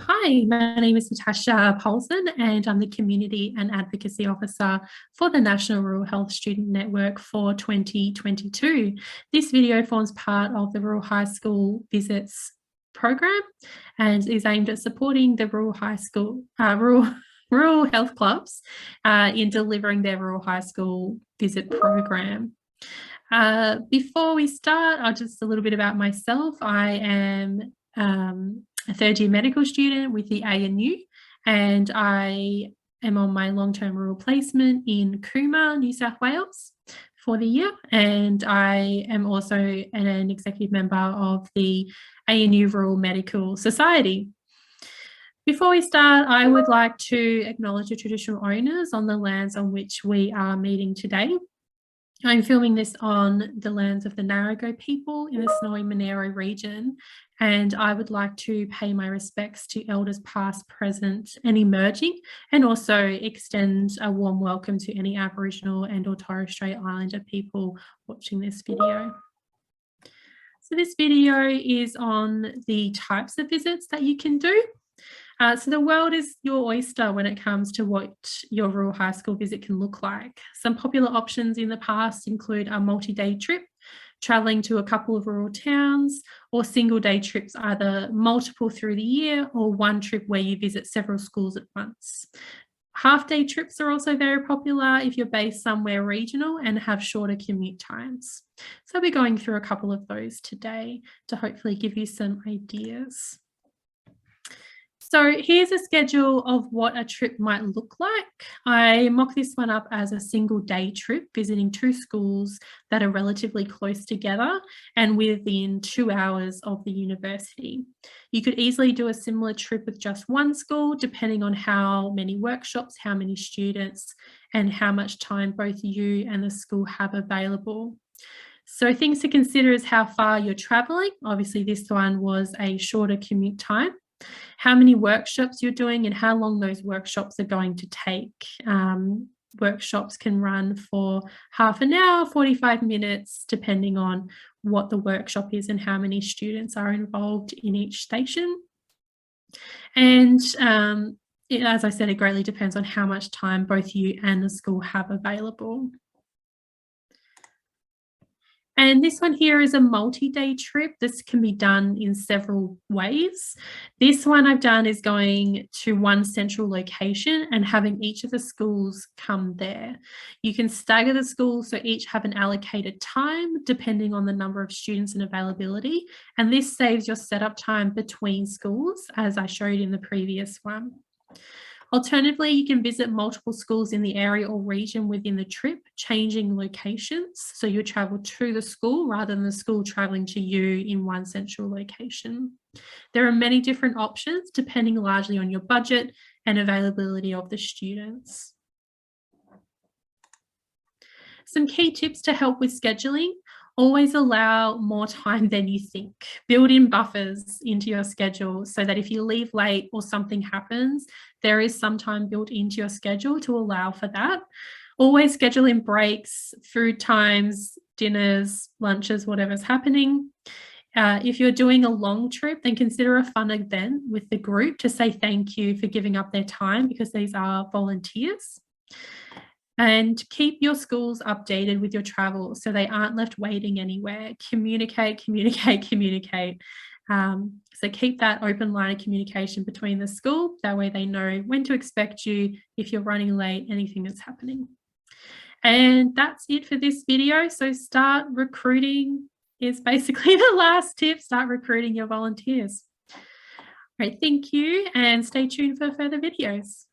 Hi, my name is Natasha Paulson and I'm the Community and Advocacy Officer for the National Rural Health Student Network for 2022. This video forms part of the Rural High School Visits program and is aimed at supporting the rural high school, rural health clubs in delivering their Rural High School Visit program. Before we start, just a little bit about myself. I am a third-year medical student with the ANU, and I am on my long-term rural placement in Cooma, New South Wales for the year, and I am also an executive member of the ANU Rural Medical Society. Before we start, I would like to acknowledge the traditional owners on the lands on which we are meeting today. I'm filming this on the lands of the Narago people in the Snowy Monaro region, and I would like to pay my respects to elders past, present and emerging, and also extend a warm welcome to any Aboriginal and or Torres Strait Islander people watching this video. So this video is on the types of visits that you can do. So the world is your oyster when it comes to what your rural high school visit can look like. Some popular options in the past include a multi-day trip, travelling to a couple of rural towns, or single-day trips, either multiple through the year or one trip where you visit several schools at once. Half-day trips are also very popular if you're based somewhere regional and have shorter commute times. So we're going through a couple of those today to hopefully give you some ideas. So here's a schedule of what a trip might look like. I mock this one up as a single day trip, visiting two schools that are relatively close together and within 2 hours of the university. You could easily do a similar trip with just one school, depending on how many workshops, how many students, and how much time both you and the school have available. So things to consider is how far you're traveling. Obviously, this one was a shorter commute time. How many workshops you're doing and how long those workshops are going to take. Workshops can run for half an hour, 45 minutes, depending on what the workshop is and how many students are involved in each station. And as I said, it greatly depends on how much time both you and the school have available. And this one here is a multi-day trip. This can be done in several ways. This one I've done is going to one central location and having each of the schools come there. You can stagger the schools so each have an allocated time depending on the number of students and availability. And this saves your setup time between schools, as I showed in the previous one. Alternatively, you can visit multiple schools in the area or region within the trip, changing locations. So you travel to the school rather than the school traveling to you in one central location. There are many different options depending largely on your budget and availability of the students. Some key tips to help with scheduling. Always allow more time than you think. Build in buffers into your schedule so that if you leave late or something happens, there is some time built into your schedule to allow for that. Always schedule in breaks, food times, dinners, lunches, whatever's happening. If you're doing a long trip, then consider a fun event with the group to say thank you for giving up their time because these are volunteers. And keep your schools updated with your travel so they aren't left waiting anywhere. Communicate, communicate, communicate. So keep that open line of communication between the school. That way they know when to expect you, if you're running late, anything that's happening. And that's it for this video. So start recruiting is basically the last tip. Start recruiting your volunteers. All right, thank you and stay tuned for further videos.